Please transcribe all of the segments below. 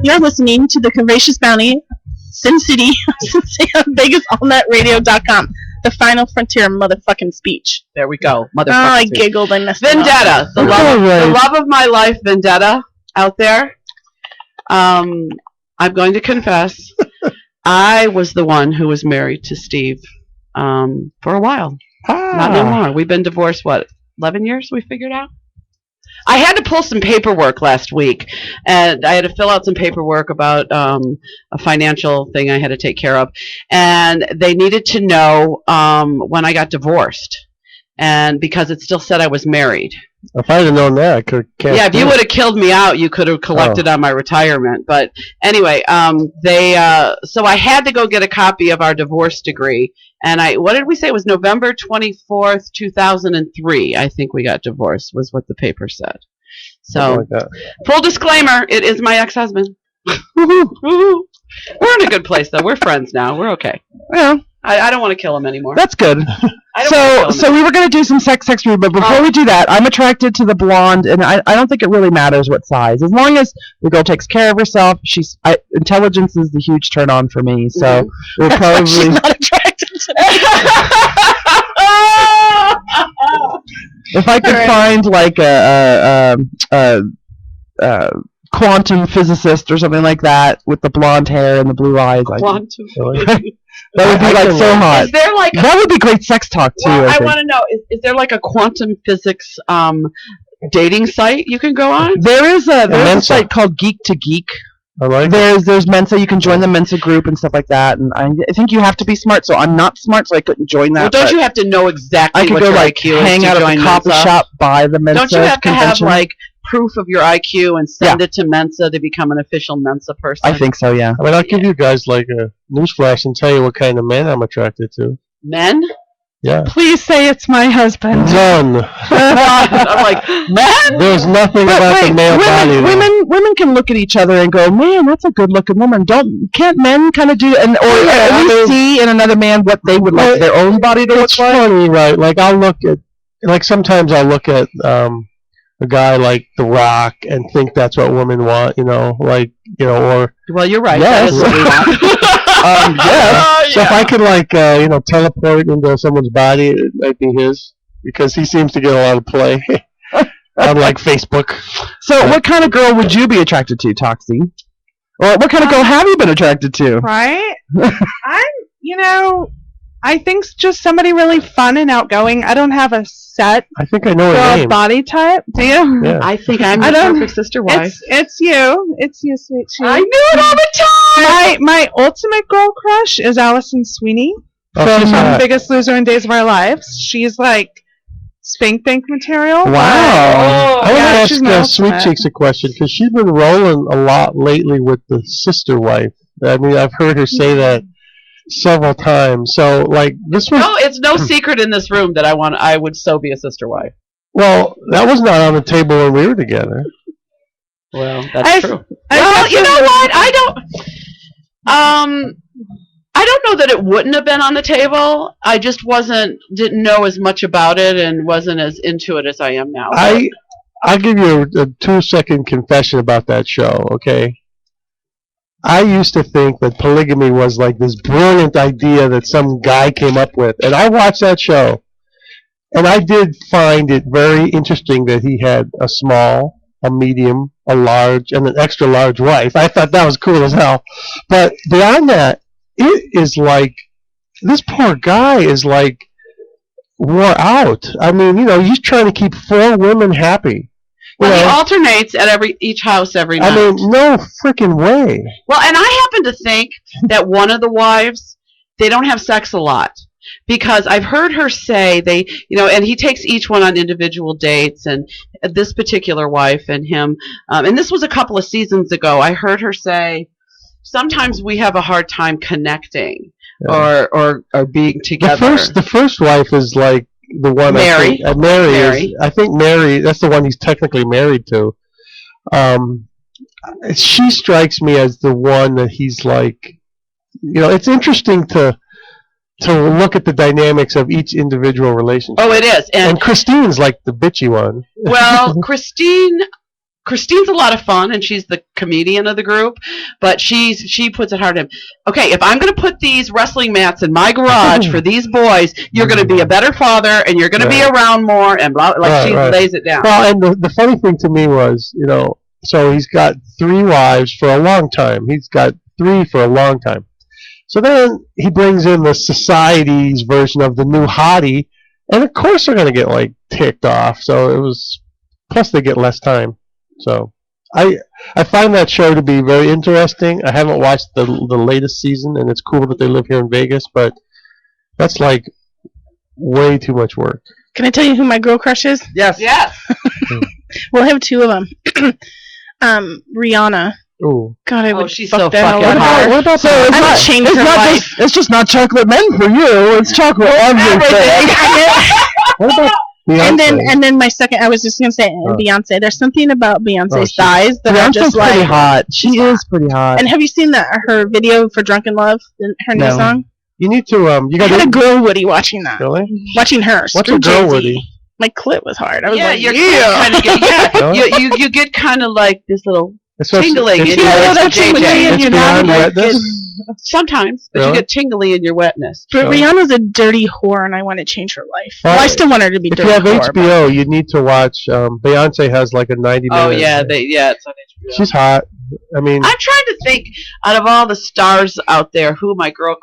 You're listening to the Curvaceous Bounty, Sin City, VegasAllNetRadio.com. The final frontier motherfucking speech. There we go. Motherfucking I speech. giggled. I messed Vendetta. The love of my life, Vendetta, out there. I'm going to confess, I was the one who was married to Steve for a while. Not anymore. We've been divorced, 11 years we figured out? I had to pull some paperwork last week, and I had to fill out some paperwork about a financial thing I had to take care of, and they needed to know when I got divorced, and because it still said I was married. If I had known that, I could have. Yeah, if you would have killed me out, you could have collected on my retirement. But anyway, so I had to go get a copy of our divorce decree. And what did we say? It was November 24th, 2003. I think we got divorced, was what the paper said. So, full disclaimer, it is my ex-husband. We're in a good place, though. We're friends now. We're okay. Well, I don't want to kill him anymore. That's good. So we were going to do some sex review, but before we do that, I'm attracted to the blonde, and I don't think it really matters what size. As long as the girl takes care of herself, intelligence is the huge turn on for me, so we'll probably... She's not attracted to me. If I could find like a quantum physicist or something like that with the blonde hair and the blue eyes. Quantum. That would be like so hot. Is there like that would be great sex talk too. Well, I want to know: is there like a quantum physics dating site you can go on? There is a site called Geek to Geek. I like there's Mensa. You can join the Mensa group and stuff like that. And I think you have to be smart. So I'm not smart, so I couldn't join that. Well, don't you have to know exactly? I could go like hang out at the coffee shop by the Mensa. Don't you have convention? To have like proof of your IQ and send it to Mensa to become an official Mensa person? I think so. Yeah. I mean, I'll give you guys like a newsflash and tell you what kind of men I'm attracted to. Men? Yeah. Please say it's my husband. None. I'm like, men? There's nothing about the male body. Women can look at each other and go, man, that's a good-looking woman. Can't men kind of do, at least see in another man what they would like their own body to look like? It's funny, right? Like sometimes I'll look at a guy like The Rock and think that's what women want, or. Well, you're right. Yes. That is what we want. So if I could teleport into someone's body, it might be his, because he seems to get a lot of play on like Facebook. So what kind of girl would you be attracted to, Toxie? Or what kind of girl have you been attracted to? Right? I think just somebody really fun and outgoing. I don't have a set I think I know her name. body type. Do you? Yeah. I think I'm your perfect sister wife. It's you. It's you, sweet cheek. I knew it all the time! My ultimate girl crush is Allison Sweeney From Biggest Loser and Days of Our Lives. She's like spank bank material. Wow. I want to ask she's my Sweet ultimate. Cheeks a question, because she's been rolling a lot lately with the sister wife. I mean, I've heard her say that several times. So, like, this was... No, it's no secret in this room that I would so be a sister wife. Well, that was not on the table when we were together. Well, that's true. Well, you know what? I don't know that it wouldn't have been on the table. I just didn't know as much about it and wasn't as into it as I am now. I'll give you a 2-second confession about that show, okay? I used to think that polygamy was like this brilliant idea that some guy came up with. And I watched that show, and I did find it very interesting that he had a small, a medium, a large, and an extra large wife. I thought that was cool as hell. But beyond that, it is like, this poor guy is like wore out. I mean, he's trying to keep 4 women happy. Well, he alternates at each house every night. I mean, no freaking way. Well, and I happen to think that one of the wives, they don't have sex a lot. Because I've heard her say and he takes each one on individual dates, and this particular wife and him, and this was a couple of seasons ago, I heard her say, sometimes we have a hard time connecting or being together. The first wife is like the one Mary. I think Mary, that's the one he's technically married to. She strikes me as the one that he's like, it's interesting to to look at the dynamics of each individual relationship. Oh, it is. And Christine's like the bitchy one. Well, Christine's a lot of fun, and she's the comedian of the group, but she puts it hard in. Okay, if I'm going to put these wrestling mats in my garage for these boys, you're going to be a better father, and you're going to be around more, and blah, like she lays it down. Well, and the funny thing to me was, you know, so he's got 3 wives for a long time. He's got 3 for a long time. So then he brings in the society's version of the new hottie, and of course they're going to get, like, ticked off. So it was, plus they get less time. So I find that show to be very interesting. I haven't watched the latest season, and it's cool that they live here in Vegas, but that's like way too much work. Can I tell you who my girl crush is? Yes. Yes. Well, I have 2 of them. Rihanna. Ooh. God, I would she's fuck so the hell fucking out of hot. her. What about So that? it's not changed her life. It's just not chocolate men for you. It's chocolate everything. What about Beyonce? And then my second, I was just gonna say Beyonce. There's something about Beyonce's thighs that are Beyonce's just pretty like hot. She is pretty hot. And have you seen her video for Drunken Love? Her new No. song. You need to you I got had a girl Woody watching that. Really? Watching her. What's Screw a girl Jay-Z. Woody? My clit was hard. I was Yeah, like, you're yeah. kind of Really? you get kind of like this little It's so- tingling it's in beyond- your that's JJ. tingling in it's your beyond navel. wetness. Sometimes, but Really? you get tingly in your wetness. But So- Rihanna's a dirty whore, and I want to change her life. Well, Well, I still want her to be If dirty you have whore. but- HBO, you need to watch. Beyonce has like a 90-minute. Oh yeah, it's on HBO. She's hot. I mean, I'm trying to think out of all the stars out there who my girl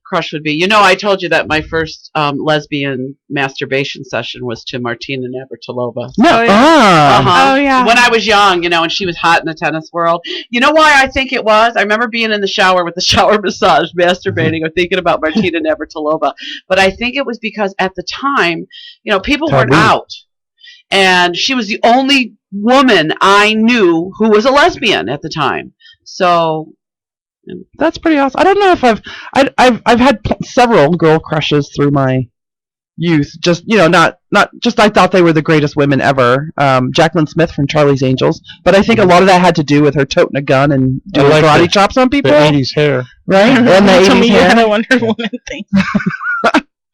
crush would be. You know, I told you that my first lesbian masturbation session was to Martina Navratilova. No. Uh-huh. Oh, yeah. When I was young, you know, and she was hot in the tennis world. You know why I think it was? I remember being in the shower with the shower massage, masturbating, or thinking about Martina Navratilova. But I think it was because at the time, you know, people weren't Taboo. out. And she was the only woman I knew who was a lesbian at the time. So That's pretty awesome. I don't know if I've had several girl crushes through my youth. Just not just I thought they were the greatest women ever. Jacqueline Smith from Charlie's Angels, but I think a lot of that had to do with her toting a gun and doing like karate the- chops on the people, 80s hair. right? And the You told 80s me you hair. had a Wonder Woman thing.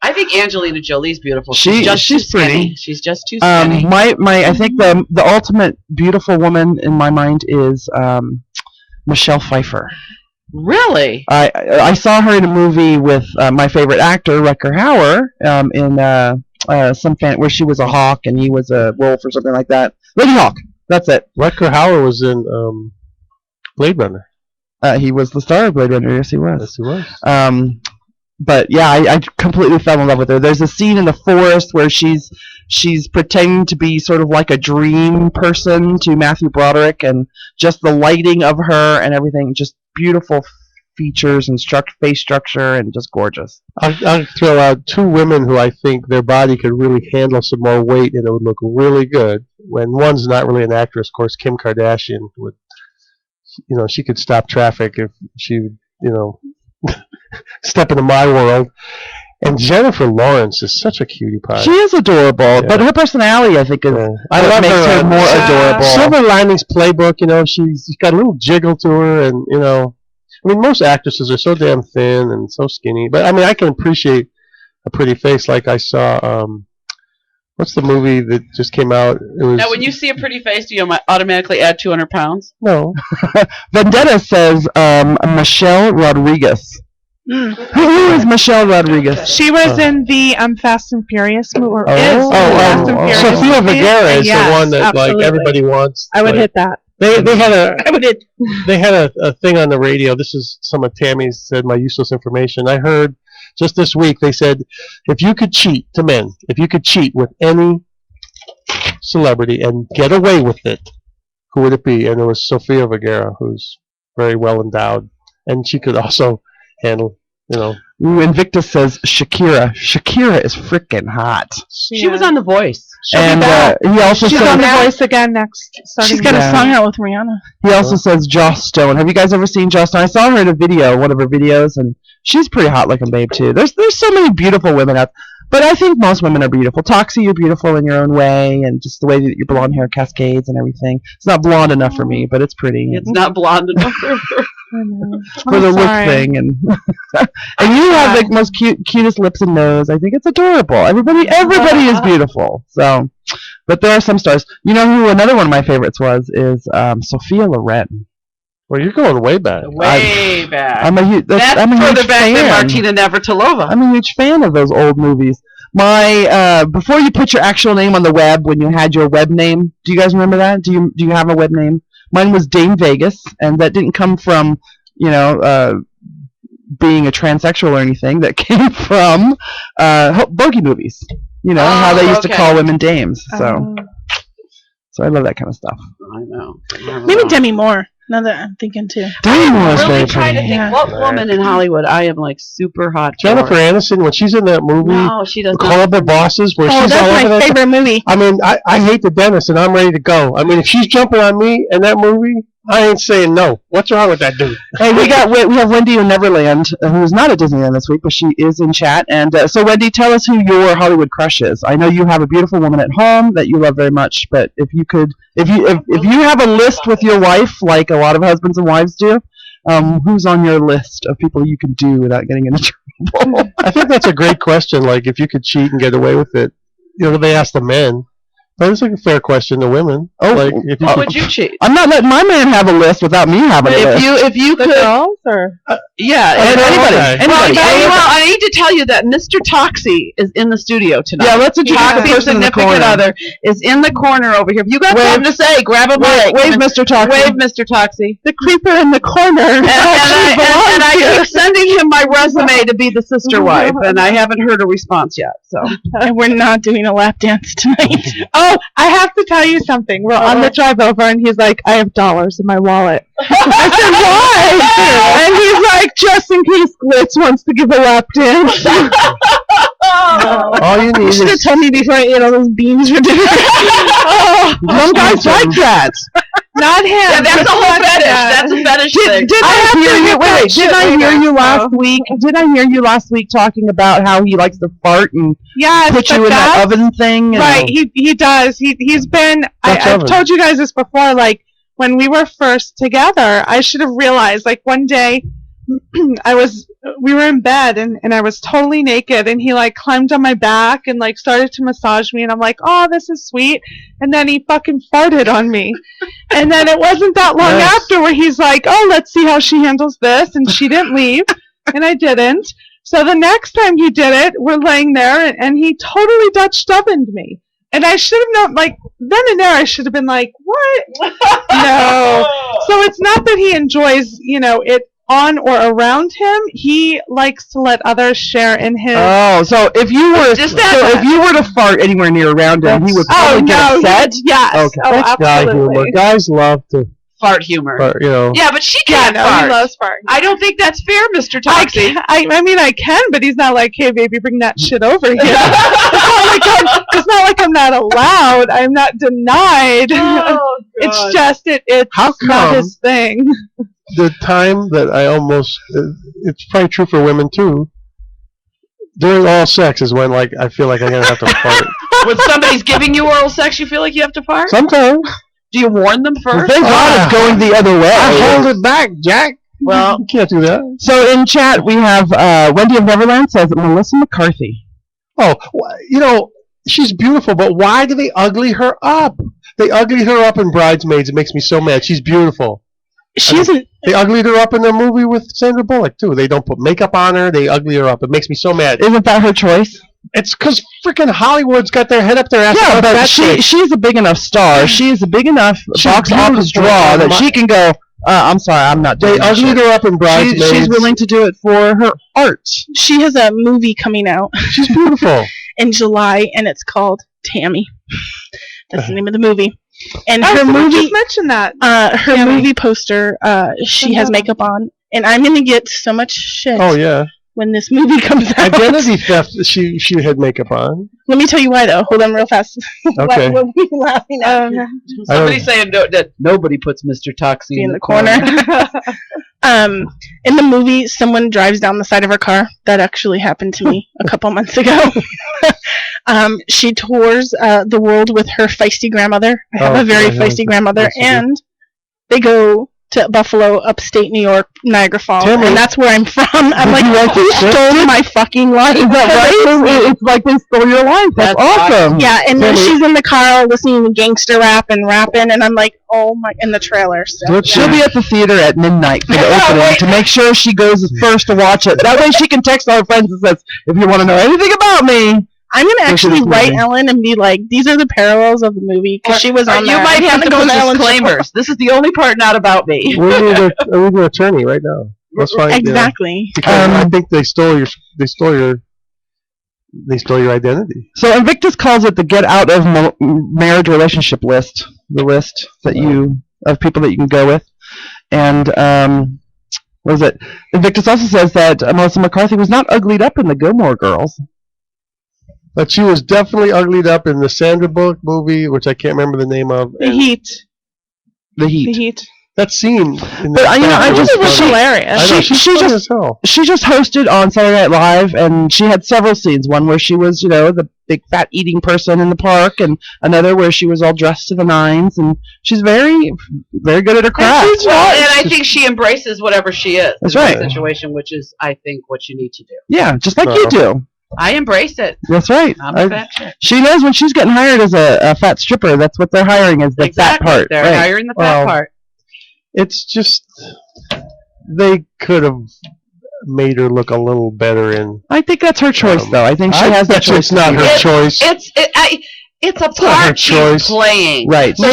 I think Angelina Jolie's beautiful. She's too skinny. pretty. She's just too skinny. My I think the ultimate beautiful woman in my mind is Michelle Pfeiffer. Really? I saw her in a movie with my favorite actor, Rutger Hauer, in where she was a hawk and he was a wolf or something like that. Lady Hawk. That's it. Rutger Hauer was in Blade Runner. He was the star of Blade Runner. Yes, he was. Yes, he was. But yeah, I completely fell in love with her. There's a scene in the forest where she's pretending to be sort of like a dream person to Matthew Broderick, and just the lighting of her and everything, just beautiful features and face structure, and just gorgeous. I'll throw out 2 women who I think their body could really handle some more weight and it would look really good. When one's not really an actress, of course, Kim Kardashian would, she could stop traffic if she, step into my world. And Jennifer Lawrence is such a cutie pie. She is adorable, but her personality, I think, is I love makes her more adorable. Silver Linings Playbook, she's got a little jiggle to her, and I mean, most actresses are so damn thin and so skinny. But I mean, I can appreciate a pretty face. Like I saw, what's the movie that just came out? It was Now, when you see a pretty face, do you automatically add 200 pounds? no. Vendetta says Michelle Rodriguez. Who is Michelle Rodriguez? She was in the Fast and Furious movie. Or Oh, is in the Fast and Furious Sofia movies. Vergara is Yes, the one that absolutely. like everybody wants. I would like, hit that. They had I would hit. a thing on the radio. This is some of Tammy's said my useless information. I heard just this week they said if you could cheat with any celebrity and get away with it, who would it be? And it was Sofia Vergara, who's very well endowed, and she could also handle, Ooh, Invictus says Shakira. Shakira is freaking hot. She was on The Voice. And he also She's says on The Voice again next. She's got a song out with Rihanna. he also says Joss Stone. Have you guys ever seen Joss Stone? I saw her in a video, one of her videos, and she's pretty hot looking babe too. There's so many beautiful women out. But I think most women are beautiful. Toxie, you're beautiful in your own way, and just the way that your blonde hair cascades and everything. It's not blonde enough for me, but it's pretty. It's not blonde enough for her. for the look thing, and and you have the most cutest lips and nose. I think it's adorable. Everybody is beautiful. So, but there are some stars. You know who another one of my favorites is Sophia Loren. Well, you're going way back. Way back. I'm a huge further back fan. than Martina Navratilova. I'm a huge fan of those old movies. My before you put your actual name on the web, when you had your web name, do you guys remember that? Do you have a web name? Mine was Dame Vegas, and that didn't come from being a transsexual or anything. That came from bogey movies. You know how they used to call women dames. So I love that kind of stuff. I know. Maybe Demi Moore. Now that I'm thinking too. Demi Moore is I'm really very trying to pretty. think what woman in Hollywood I am like super hot for. Jennifer Aniston, when she's in that movie, No, she does not. Horrible Bosses, where she's all that's over my that. favorite movie. I mean, I hate the dentist, and I'm ready to go. I mean, if she's jumping on me in that movie, I ain't saying no. What's wrong with that dude? Hey, we have Wendy in Neverland, who's not at Disneyland this week, but she is in chat. And so, Wendy, tell us who your Hollywood crush is. I know you have a beautiful woman at home that you love very much, but if you have a list with your wife, like a lot of husbands and wives do, who's on your list of people you can do without getting into trouble? I think that's a great question. Like, if you could cheat and get away with it, they ask the men. But it's like a fair question to women. Oh, like, if you How could, would you cheat? I'm not letting my man have a list without me having a list. If you The could, girls or yeah. Anybody. Okay. Well, Anybody. I need to tell you that Mr. Toxie is in the studio tonight. Yeah, let's introduce the Toxie's person in the significant corner. other is in the corner over here. If you got Wave. something to say, grab a mic. Wave, Mr. Toxie. Wave, Mr. Toxie. the creeper in the corner. And I keep sending him my resume to be the sister wife, and I haven't heard a response yet. So And we're not doing a lap dance tonight. Oh, I have to tell you something. We're on the drive over, and he's like, "I have dollars in my wallet." I said, "Why?" And he's like, "Just in case Glitz wants to give a lap dance." all you You need should have is told me before I ate all those beans for dinner. Some guys like that. Not him. yeah, that's a whole Not fetish. that. That's a fetish thing. Did I hear you? Wait, did I hear you last so. week? Did I hear you last week talking about how he likes to fart and Yes, put but you in that that's- oven thing? And Right, he does. He's been. Dutch I've oven. told you guys this before. Like when we were first together, I should have realized. Like one day, we were in bed and I was totally naked, and he like climbed on my back and like started to massage me, and I'm like, oh, this is sweet. And then he fucking farted on me, and then it wasn't that long Nice. after where he's like, oh, let's see how she handles this, and she didn't leave, and I didn't. So the next time he did it, we're laying there, and he totally Dutch ovened me. And I should have known, like, then and there, I should have been like, what? No. So it's not that he enjoys, it on or around him. He likes to let others share in his. oh, so if you were Just that- if you were to fart anywhere near around him, he would probably get upset. Yes. Okay. Oh, that's guy absolutely. humor. Guys love to, Fart humor. Yeah, but she Yeah, can't no, fart. he loves farting. I don't think that's fair, Mr. I Toxie. can, I mean, I can, but he's not like, hey, baby, bring that shit over here. It's not like I'm not allowed. I'm not denied. It's just it's How not come? his thing. the time that I almost, it's probably true for women too, during all sex is when, like, I feel like I'm going to have to fart. When somebody's giving you oral sex, you feel like you have to fart? Sometimes. Do you warn them first? Thank God it's going the other way. I hold it back, Jack. Well, You can't do that. So in chat we have Wendy of Neverland says Melissa McCarthy. Oh, she's beautiful, but why do they ugly her up? They ugly her up in Bridesmaids. It makes me so mad. She's beautiful. She isn't. They uglied her up in their movie with Sandra Bullock, too. They don't put makeup on her. They ugly her up. It makes me so mad. Isn't that her choice? It's because freaking Hollywood's got their head up their ass. Yeah, above but that chick. she's a big enough star. She is a big enough She's box office beautiful. draw that she can go, I'm sorry, I'm not doing They that uglied shit. her up in Bridesmaids. She's willing to do it for her art. She has a movie coming out She's beautiful. in July, and it's called Tammy. That's the name of the movie. And Oh, her someone movie, just mentioned that. her Tammy. movie poster, she has makeup on, and I'm gonna get so much shit Oh, yeah. when this movie comes out. Identity theft, she had makeup on. Let me tell you why, though. Hold on, real fast. Okay. What were you laughing at? somebody's saying that nobody puts Mr. Toxie In the corner. In the movie, someone drives down the side of her car. That actually happened to me a couple months ago. She tours the world with her feisty grandmother. I have Oh, a very yeah, feisty grandmother, yes, you do. and they go to Buffalo, upstate New York, Niagara Falls, Tammy, and that's where I'm from. I'm like, you write who the script? stole my fucking life? Is that right? It's like they stole your life. That's awesome. Yeah, and then Tammy- she's in the car listening to gangster rap and rapping, and I'm like, oh my, in the trailer. So, Good yeah. She'll be at the theater at midnight for the opening to make sure she goes first to watch it. That way she can text all her friends and says, if you want to know anything about me. I'm gonna Go actually to this write movie. Ellen and be like, these are the parallels of the movie because she was on You there. might have to go put on Ellen's disclaimers. This is the only part not about me. We need an attorney right now. Let's find Exactly. Because I think they stole your identity. So Invictus calls it the get out of marriage relationship list, the list that of people that you can go with. And what is it? Invictus also says that Melissa McCarthy was not uglied up in the Gilmore Girls. But she was definitely uglied up in the Sandra Bullock movie, which I can't remember the name of. The Heat. The Heat. The Heat. That scene. But I just It was hilarious. I know, she's she funny just as hell. she just hosted on Saturday Night Live, and she had several scenes. One where she was, the big fat eating person in the park, and another where she was all dressed to the nines. And she's very, very good at her craft. Well, and I think she embraces whatever she is That's in right. that situation, which is, I think, what you need to do. Yeah, just like you do. I embrace it. That's right. I'm a fat chick. She knows when she's getting hired as a fat stripper. That's what they're hiring, is the Exactly. fat part. They're right. hiring the fat Well, part. It's just they could have made her look a little better in. I think that's her choice, though. I think she has that choice. It's not her choice. It's a not her part she's choice. playing. Right. So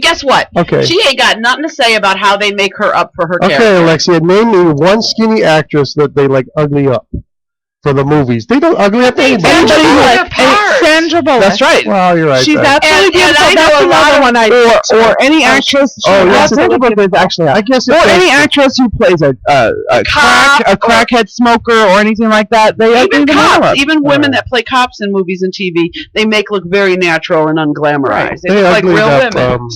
guess what? Okay. She ain't got nothing to say about how they make her up for her Okay, character. Alexia, name me one skinny actress that they like ugly up for the movies. They don't ugly up anybody. Sandra Bullock. Sandra Bullock. That's right. Well, you're right. She's there. absolutely And beautiful. I know That's a lot another one I Or any actress. Oh, yes, Sandra Bullock is actually. I guess Or it's any actress who plays a crackhead smoker or anything like that. They ugly Even them all cops, up. even women that play cops in movies and TV, they make look very natural and unglamorized. Right. They look like uglied real up, women.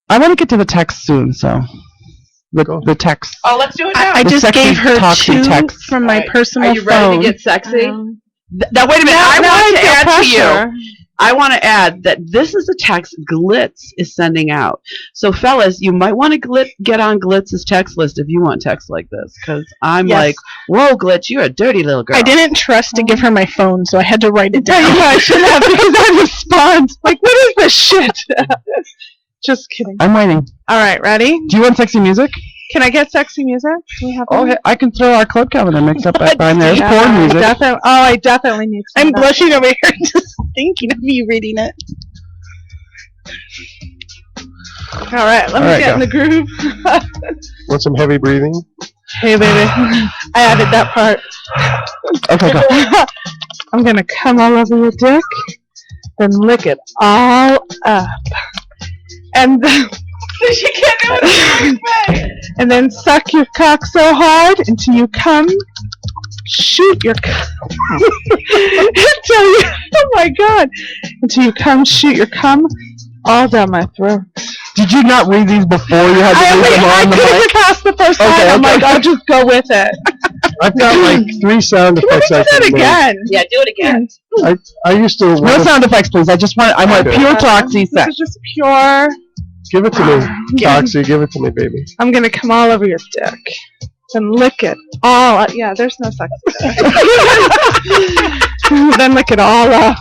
I want to get to the text soon, so the text. Oh, let's do it now. I The just sexy, gave her toxic 2 text. from my Alright. personal Are you ready phone. to get sexy? Now, wait a minute. I want to add to pressure. you. I want to add that this is a text Glitz is sending out. So, fellas, you might want to get on Glitz's text list if you want text like this, because I'm Yes. like, whoa, Glitz, you're a dirty little girl. I didn't trust to give her my phone, so I had to write it Tell you down. what, I should have because I respond. Like, what is this shit? Just kidding. I'm waiting. All right, ready? Do you want sexy music? Can I get sexy music? Do we have Oh, one? I can throw our club calendar mix up What? behind there. There's Yeah, porn music. I definitely need some. I'm of that. blushing over here just thinking of you reading it. All right, let me All right, get go. in the groove. Want some heavy breathing? Hey, baby. I added that part. Okay, go. I'm gonna come all over your dick, then lick it all up, and then she can't do it. And then suck your cock so hard until you come. Shoot your cock until you. Oh my God! Until you come, shoot your cum all down my throat. Did you not read these before you had to read them I on the couldn't mic? pass the first time. Okay, I'm okay. like, I'll just go with it. I've got like 3 sound Let me effects do I that can make. again. Yeah, do it again. I used to No sound effects, please. I want Okay. pure toxy This sex. is just pure. give it to me, Toxie. Give it to me, baby. I'm gonna come all over your dick and lick it all. Yeah, there's no sex. Then lick it all up,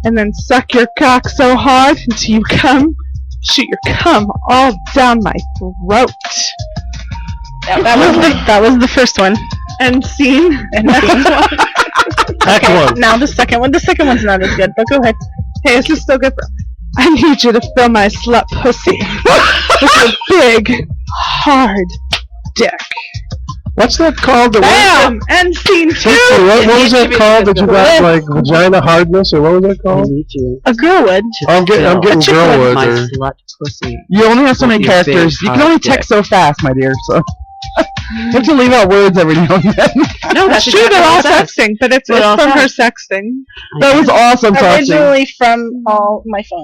and then suck your cock so hard until you come. Shoot your cum all down my throat. That was the first one. And scene. Act one. Now the second one. The second one's not as good, but go ahead. Hey, this is still good. I need you to fill my slut pussy with a big, hard dick. What's that called? Bam! And scene 2. What was that Give me called the that you good got, like vagina hardness, or what was that I called? need you. A girl would. I'm getting chick girlwood. My Or, slut pussy. You only have so many With your big characters. You can hot only dick. text so fast, my dear. So you have to leave out words every now and then. No, That's that's true, they're all exactly what it says. sexting, but it's They're all from her sex. sexting. That was awesome, Toxie. Originally from all my phone.